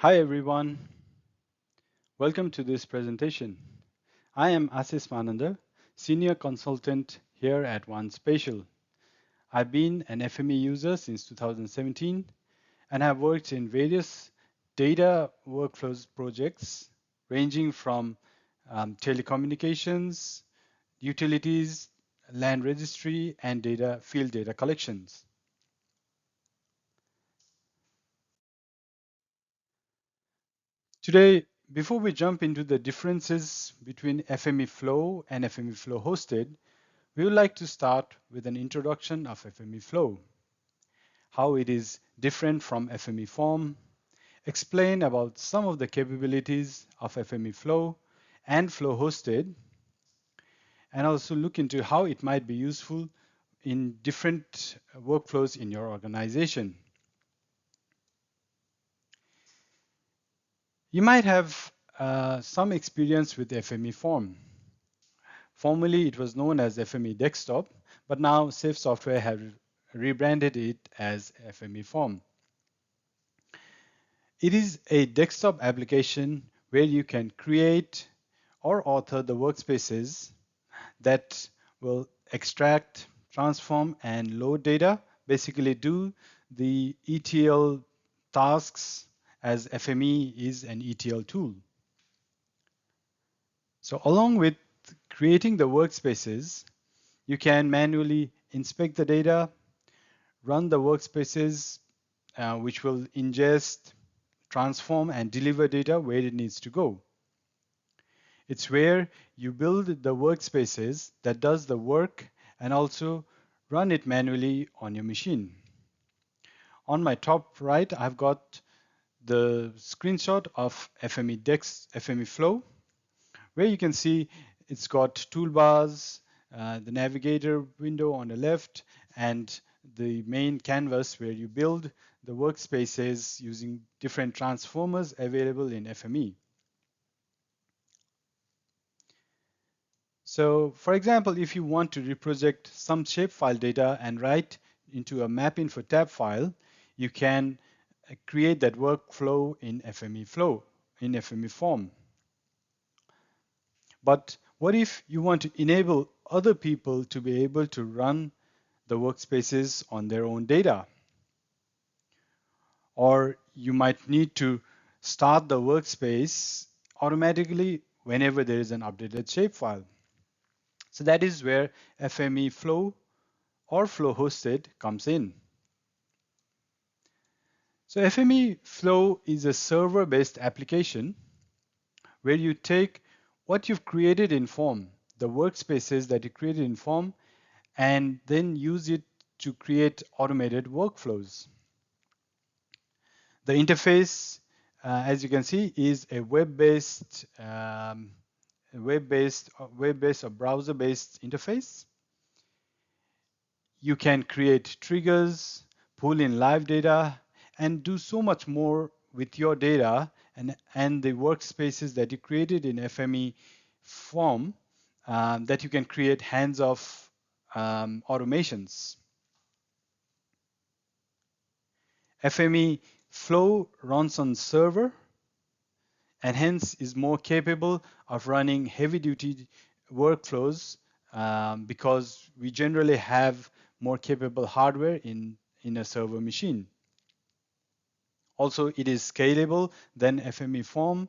Hi everyone, welcome to this presentation. I am Asis Mananda, Senior Consultant here at One Spatial. I've been an FME user since 2017 and have worked in various data workflows projects ranging from telecommunications, utilities, land registry, and field data collections. Today, before we jump into the differences between FME Flow and FME Flow Hosted, we would like to start with an introduction of FME Flow, how it is different from FME Form, explain about some of the capabilities of FME Flow and Flow Hosted, and also look into how it might be useful in different workflows in your organization. You might have some experience with FME Form. Formerly, it was known as FME Desktop, but now Safe Software have rebranded it as FME Form. It is a desktop application where you can create or author the workspaces that will extract, transform, and load data, basically do the ETL tasks as FME is an ETL tool. So along with creating the workspaces, you can manually inspect the data, run the workspaces, which will ingest, transform, and deliver data where it needs to go. It's where you build the workspaces that does the work and also run it manually on your machine. On my top right, I've got the screenshot of FME Flow, where you can see it's got toolbars, the navigator window on the left, and the main canvas where you build the workspaces using different transformers available in FME. So for example, if you want to reproject some shapefile data and write into a map.info tab file, you can create that workflow in FME Flow, in FME Form. But what if you want to enable other people to be able to run the workspaces on their own data? Or you might need to start the workspace automatically whenever there is an updated shapefile. So that is where FME Flow or Flow Hosted comes in. So FME Flow is a server-based application where you take what you've created in Form, the workspaces that you created in Form, and then use it to create automated workflows. The interface, as you can see, is a web-based or browser-based interface. You can create triggers, pull in live data, and do so much more with your data and the workspaces that you created in FME Form that you can create hands-off automations. FME Flow runs on server and hence is more capable of running heavy-duty workflows because we generally have more capable hardware in a server machine. Also, it is scalable than FME Form,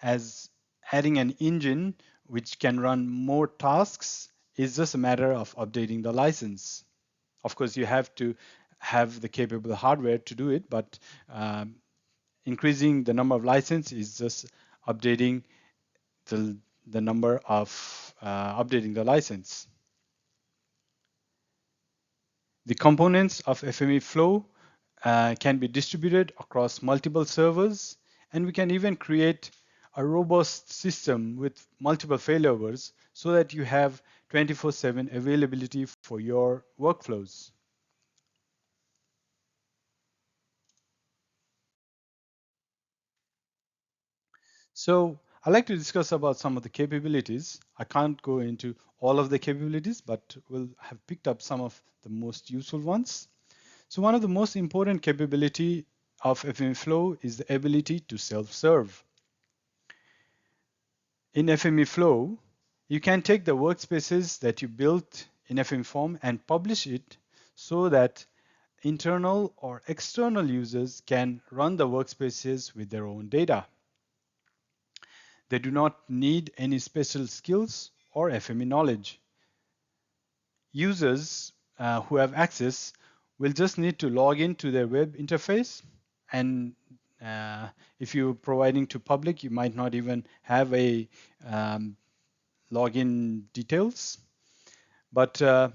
as adding an engine which can run more tasks is just a matter of updating the license. Of course, you have to have the capable hardware to do it, but increasing the number of license is just updating the number of updating the license. The components of FME Flow can be distributed across multiple servers, and we can even create a robust system with multiple failovers so that you have 24/7 availability for your workflows. So I'd like to discuss about some of the capabilities. I can't go into all of the capabilities, but we'll have picked up some of the most useful ones. So one of the most important capability of FME Flow is the ability to self-serve. In FME Flow, you can take the workspaces that you built in FME Form and publish it so that internal or external users can run the workspaces with their own data. They do not need any special skills or FME knowledge. Users who have access will just need to log into their web interface, and if you're providing to public, you might not even have a login details. But yeah,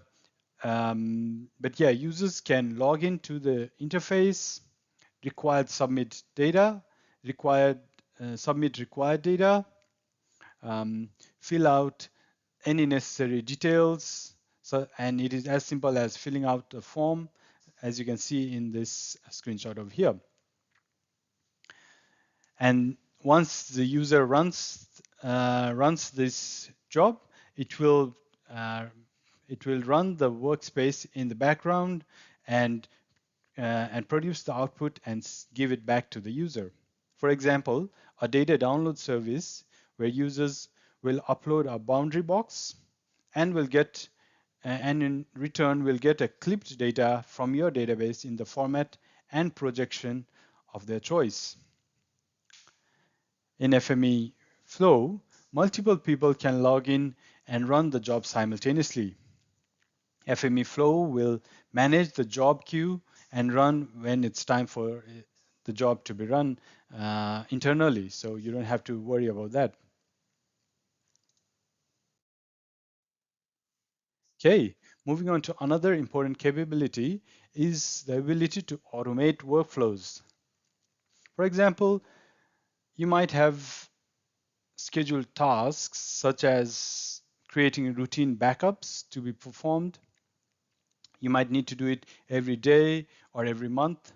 users can log into the interface, submit required data, fill out any necessary details. So, and it is as simple as filling out a form, as you can see in this screenshot over here. And once the user runs this job, it will run the workspace in the background and produce the output and give it back to the user. For example, a data download service where users will upload a boundary box and in return will get a clipped data from your database in the format and projection of their choice. In FME Flow, multiple people can log in and run the job simultaneously. FME Flow will manage the job queue and run when it's time for the job to be run internally, so you don't have to worry about that. Okay, moving on to another important capability is the ability to automate workflows. For example, you might have scheduled tasks such as creating routine backups to be performed. You might need to do it every day or every month.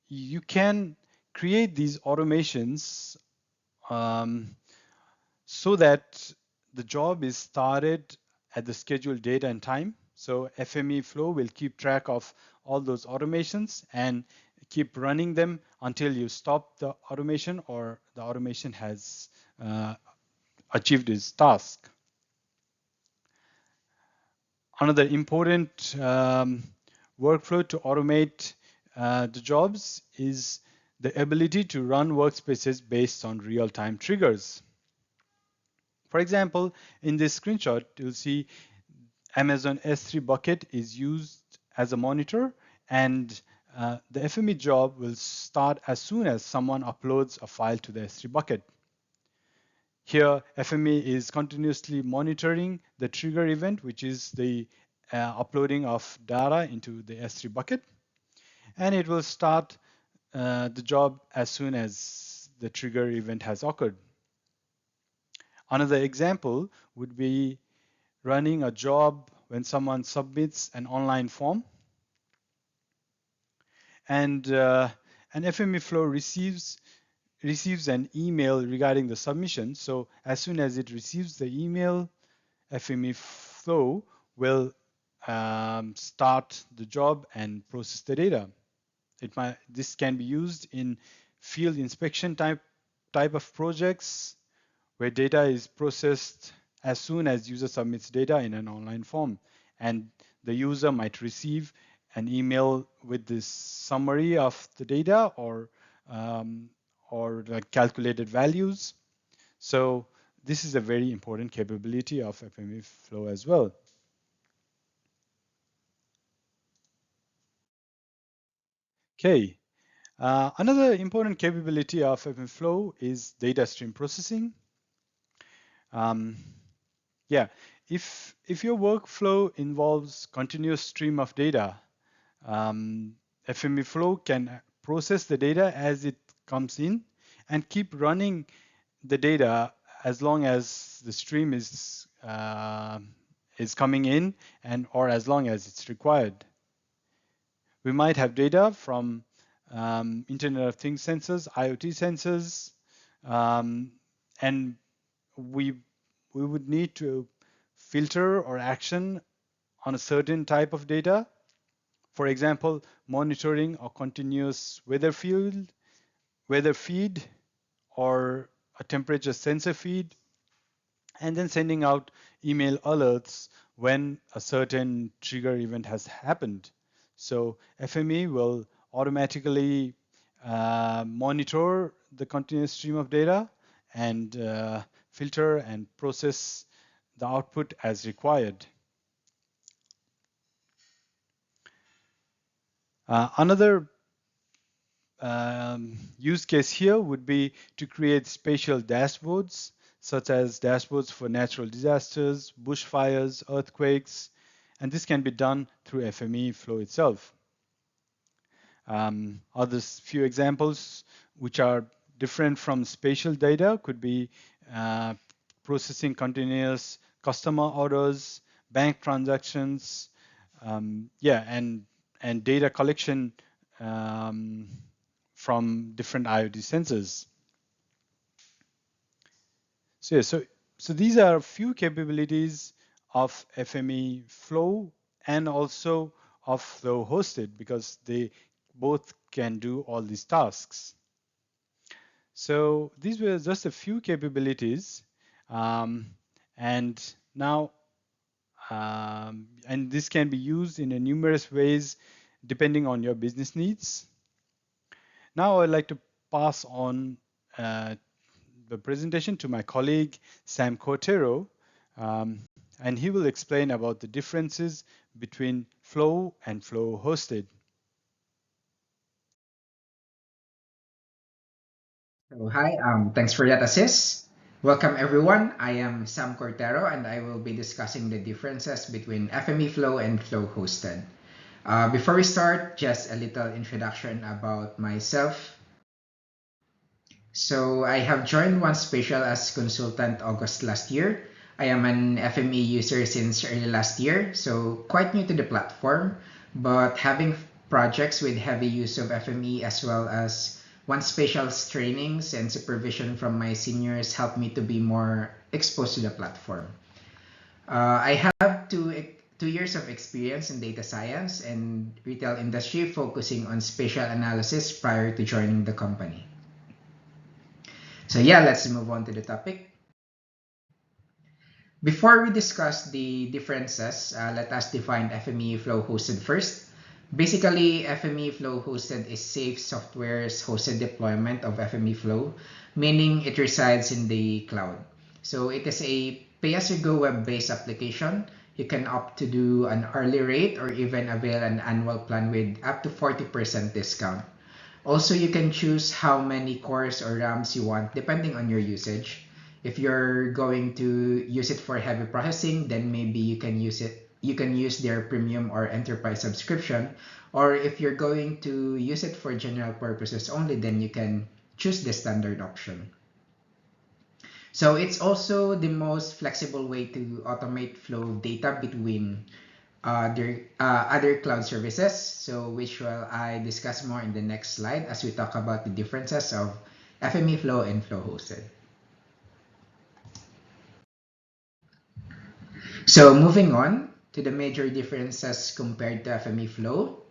You can create these automations so that the job is started at the scheduled date and time. So FME Flow will keep track of all those automations and keep running them until you stop the automation or the automation has achieved its task. Another important workflow to automate the jobs is the ability to run workspaces based on real-time triggers. For example, in this screenshot, you'll see Amazon S3 bucket is used as a monitor, and the FME job will start as soon as someone uploads a file to the S3 bucket. Here, FME is continuously monitoring the trigger event, which is the uploading of data into the S3 bucket, and it will start the job as soon as the trigger event has occurred. Another example would be running a job when someone submits an online form, and an FME Flow receives an email regarding the submission. So as soon as it receives the email, FME Flow will start the job and process the data. This can be used in field inspection type of projects where data is processed as soon as user submits data in an online form, and the user might receive an email with this summary of the data or like calculated values. So this is a very important capability of FME Flow as well. Okay, another important capability of FME Flow is data stream processing. Yeah, if your workflow involves continuous stream of data, FME Flow can process the data as it comes in and keep running the data as long as the stream is coming in or as long as it's required. We might have data from Internet of Things sensors, IoT sensors, and we would need to filter or action on a certain type of data. For example, monitoring a continuous weather feed, or a temperature sensor feed, and then sending out email alerts when a certain trigger event has happened. So FME will automatically monitor the continuous stream of data and filter and process the output as required. Another use case here would be to create spatial dashboards, such as dashboards for natural disasters, bushfires, earthquakes, and this can be done through FME Flow itself. Other few examples which are different from spatial data could be uh, processing continuous customer orders, bank transactions, yeah, and data collection um, from different IoT sensors. So, yeah, so these are a few capabilities of FME Flow and also of Flow Hosted, because they both can do all these tasks. So these were just a few capabilities, um, and now and this can be used in a numerous ways depending on your business needs. Now I'd like to pass on uh, the presentation to my colleague Sam Cortero, um, and he will explain about the differences between Flow and Flow Hosted. So hi, thanks for that assist. Welcome everyone. I am Sam Cortero and I will be discussing the differences between FME Flow and Flow Hosted. Before we start, just a little introduction about myself. So I have joined One Spatial as consultant August last year. I am an FME user since early last year, so quite new to the platform, but having projects with heavy use of FME as well as One Spatial's trainings and supervision from my seniors helped me to be more exposed to the platform. I have 2 years of experience in data science and retail industry focusing on spatial analysis prior to joining the company. So yeah, let's move on to the topic. Before we discuss the differences, let us define FME Flow Hosted first. Basically, FME Flow Hosted is safe software's hosted deployment of FME Flow, meaning it resides in the cloud. So it is a pay-as-you-go web-based application. You can opt to do an early rate or even avail an annual plan with up to 40% discount. Also, you can choose how many cores or RAMs you want depending on your usage. If you're going to use it for heavy processing, then maybe you can use their premium or enterprise subscription. Or if you're going to use it for general purposes only, then you can choose the standard option. So it's also the most flexible way to automate flow of data between other cloud services, so which will I discuss more in the next slide as we talk about the differences of FME Flow and Flow Hosted. So moving on to the major differences compared to FME Flow.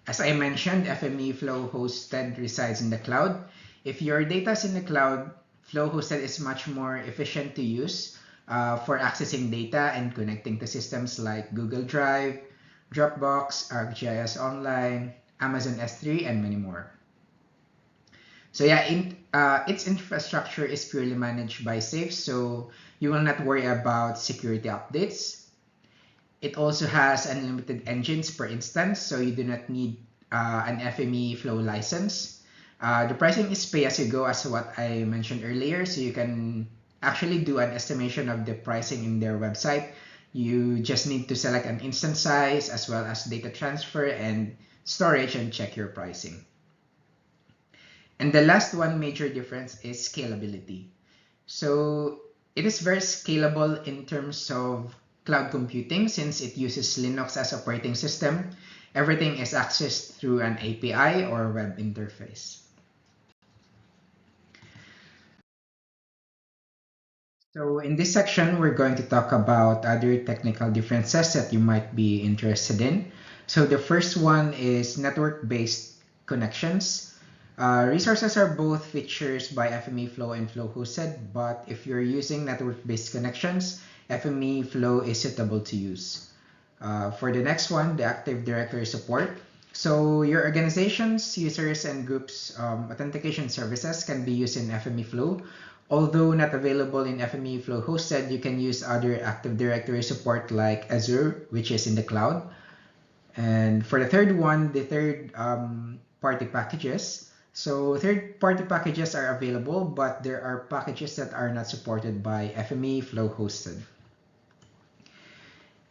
As I mentioned, FME Flow Hosted resides in the cloud. If your data is in the cloud, Flow Hosted is much more efficient to use for accessing data and connecting to systems like Google Drive, Dropbox, ArcGIS Online, Amazon S3, and many more. So yeah, its infrastructure is purely managed by Safe, so you will not worry about security updates. It also has unlimited engines per instance, so you do not need an FME Flow license. The pricing is pay as you go, as what I mentioned earlier, so you can actually do an estimation of the pricing in their website. You just need to select an instance size as well as data transfer and storage and check your pricing. And the last one major difference is scalability. So it is very scalable in terms of cloud computing since it uses Linux as operating system. Everything is accessed through an API or web interface. So in this section, we're going to talk about other technical differences that you might be interested in. So the first one is network-based connections. Resources are both features by FME Flow and Flow Hosted, but if you're using network-based connections, FME Flow is suitable to use. For the next one, the Active Directory support. So your organization's users and groups authentication services can be used in FME Flow. Although not available in FME Flow hosted, you can use other Active Directory support like Azure, which is in the cloud. And for the third one, the third party packages. So third party packages are available, but there are packages that are not supported by FME Flow hosted.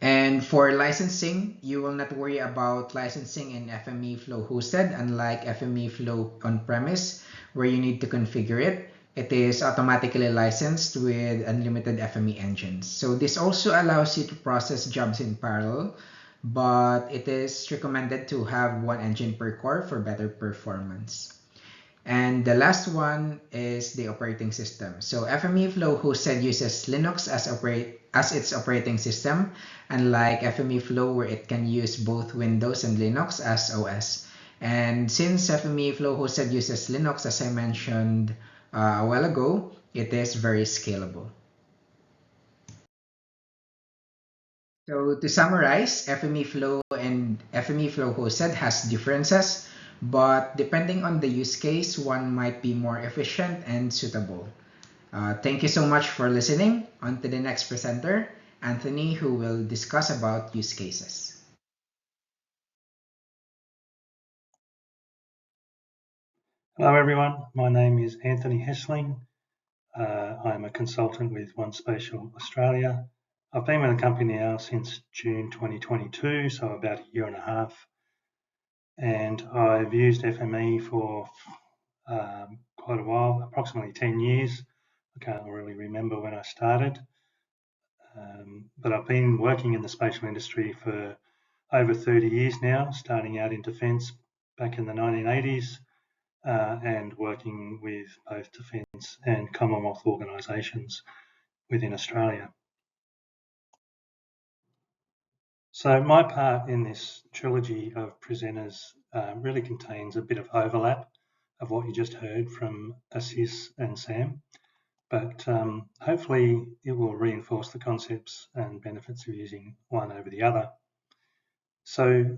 And for licensing, you will not worry about licensing in FME Flow hosted, unlike FME Flow on-premise, where you need to configure it. It is automatically licensed with unlimited FME engines. So this also allows you to process jobs in parallel, but it is recommended to have one engine per core for better performance. And the last one is the operating system. So FME Flow hosted uses Linux as its operating system, unlike FME Flow where it can use both Windows and Linux as OS. And since FME Flow hosted uses Linux, as I mentioned a while ago, it is very scalable. So to summarize, FME Flow and FME Flow hosted has differences, but depending on the use case, one might be more efficient and suitable. Thank you so much for listening. On to the next presenter, Anthony, who will discuss about use cases. Hello everyone, my name is Anthony Hessling. I'm a consultant with One Spatial Australia. I've been with the company now since June 2022, so about a year and a half. And I've used FME for quite a while, approximately 10 years. I can't really remember when I started, but I've been working in the spatial industry for over 30 years now, starting out in defence back in the 1980s. And working with both defence and Commonwealth organisations within Australia. So my part in this trilogy of presenters really contains a bit of overlap of what you just heard from Assis and Sam, but hopefully it will reinforce the concepts and benefits of using one over the other. So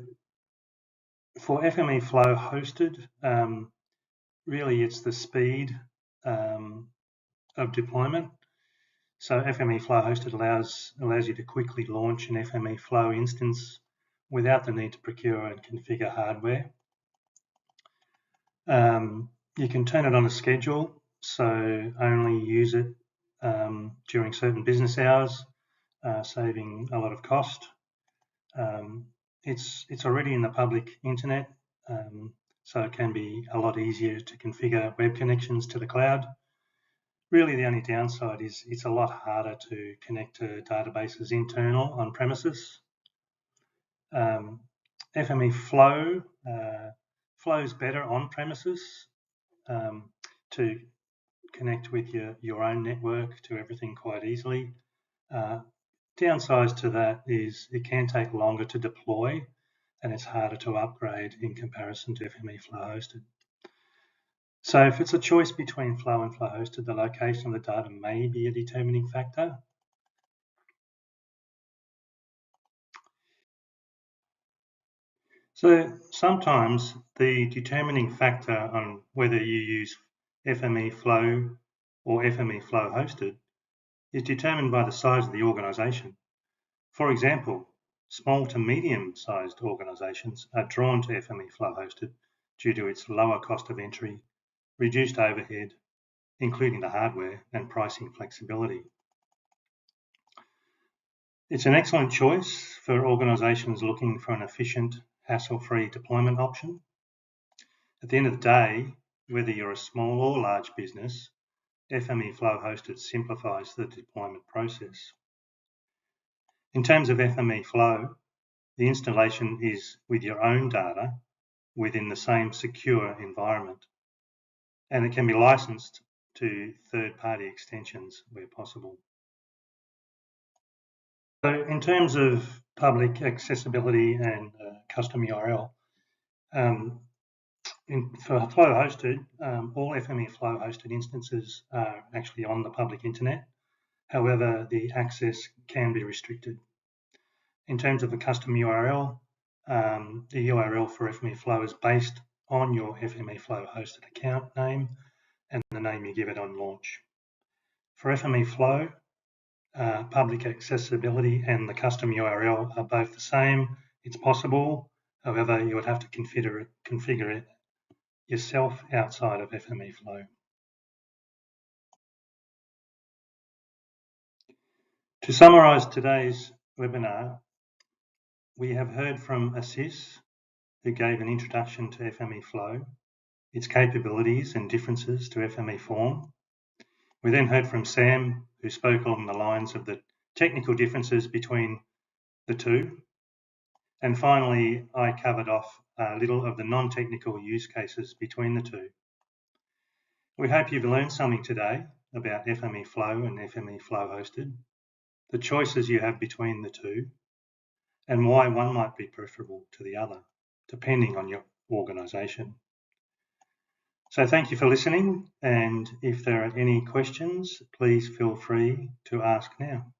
for FME Flow hosted, really it's the speed of deployment. So FME Flow hosted allows you to quickly launch an FME Flow instance without the need to procure and configure hardware. You can turn it on a schedule, so only use it during certain business hours, saving a lot of cost. It's already in the public internet, so it can be a lot easier to configure web connections to the cloud. Really, the only downside is it's a lot harder to connect to databases internal on premises. FME Flow flows better on premises to connect with your own network to everything quite easily. Downsides to that is it can take longer to deploy and it's harder to upgrade in comparison to FME Flow hosted. So if it's a choice between Flow and Flow hosted, the location of the data may be a determining factor. So sometimes the determining factor on whether you use FME Flow or FME Flow hosted is determined by the size of the organisation. For example, small to medium-sized organisations are drawn to FME Flow hosted due to its lower cost of entry, reduced overhead, including the hardware, and pricing flexibility. It's an excellent choice for organisations looking for an efficient, hassle-free deployment option. At the end of the day, whether you're a small or large business, FME Flow hosted simplifies the deployment process. In terms of FME Flow, the installation is with your own data within the same secure environment, and it can be licensed to third-party extensions where possible. So in terms of public accessibility and custom URL. For Flow hosted, all FME Flow hosted instances are actually on the public internet. However, the access can be restricted. In terms of the custom URL, the URL for FME Flow is based on your FME Flow hosted account name and the name you give it on launch. For FME Flow, public accessibility and the custom URL are both the same. It's possible, however, you would have to configure it yourself outside of FME Flow. To summarise today's webinar, we have heard from Assis, who gave an introduction to FME Flow, its capabilities and differences to FME Form. We then heard from Sam, who spoke along the lines of the technical differences between the two. And finally, I covered off a little of the non-technical use cases between the two. We hope you've learned something today about FME Flow and FME Flow Hosted, the choices you have between the two, and why one might be preferable to the other, depending on your organisation. So thank you for listening, and if there are any questions, please feel free to ask now.